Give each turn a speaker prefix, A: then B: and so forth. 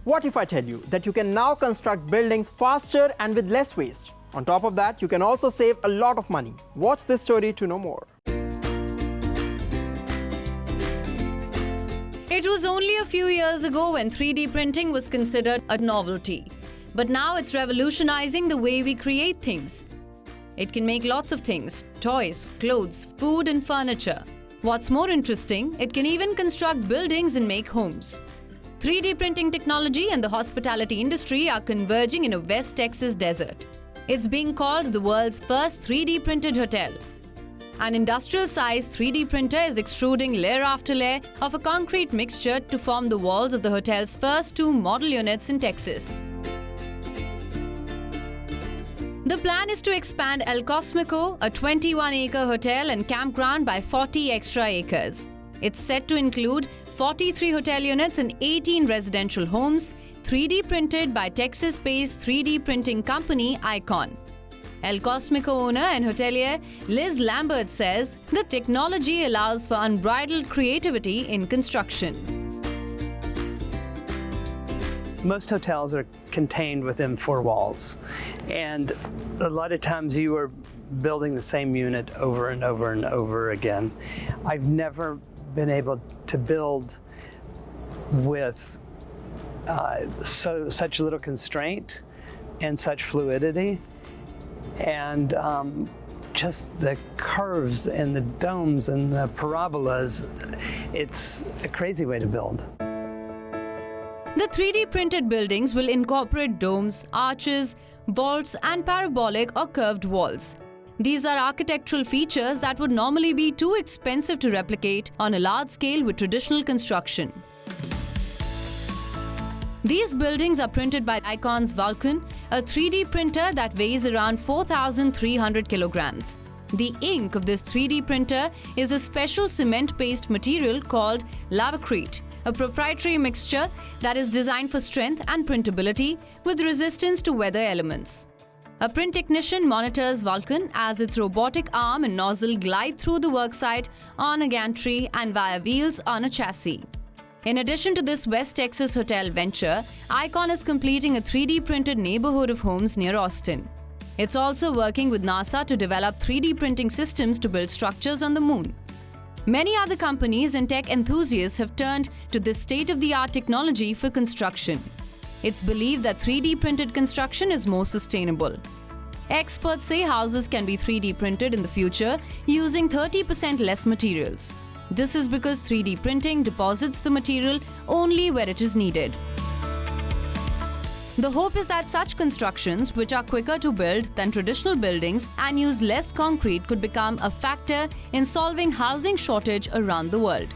A: What if I tell you that you can now construct buildings faster and with less waste? On top of that, you can also save a lot of money. Watch this story to know more.
B: It was only a few years ago when 3D printing was considered a novelty. But now it's revolutionizing the way we create things. It can make lots of things: toys, clothes, food, and furniture. What's more interesting, it can even construct buildings and make homes. 3D printing technology and the hospitality industry are converging in a West Texas desert. It's being called the world's first 3D printed hotel. An industrial-sized 3D printer is extruding layer after layer of a concrete mixture to form the walls of the hotel's first 2 model units in Texas. The plan is to expand El Cosmico, a 21-acre hotel and campground, by 40 extra acres. It's set to include 43 hotel units and 18 residential homes, 3D printed by Texas-based 3D printing company WION. El Cosmico owner and hotelier Liz Lambert says the technology allows for unbridled creativity in construction.
C: Most hotels are contained within 4 walls, and a lot of times you are building the same unit over and over and over again. I've never been able to build with such little constraint and such fluidity, and just the curves and the domes and the parabolas. It's a crazy way to build.
B: The 3D printed buildings will incorporate domes, arches, vaults, and parabolic or curved walls. These are architectural features that would normally be too expensive to replicate on a large scale with traditional construction. These buildings are printed by WION's Vulcan, a 3D printer that weighs around 4,300 kilograms. The ink of this 3D printer is a special cement-based material called lavacrete, a proprietary mixture that is designed for strength and printability with resistance to weather elements. A print technician monitors Vulcan as its robotic arm and nozzle glide through the worksite on a gantry and via wheels on a chassis. In addition to this West Texas hotel venture, WION is completing a 3D printed neighborhood of homes near Austin. It's also working with NASA to develop 3D printing systems to build structures on the moon. Many other companies and tech enthusiasts have turned to this state-of-the-art technology for construction. It's believed that 3D printed construction is more sustainable. Experts say houses can be 3D printed in the future using 30% less materials. This is because 3D printing deposits the material only where it is needed. The hope is that such constructions, which are quicker to build than traditional buildings and use less concrete, could become a factor in solving housing shortage around the world.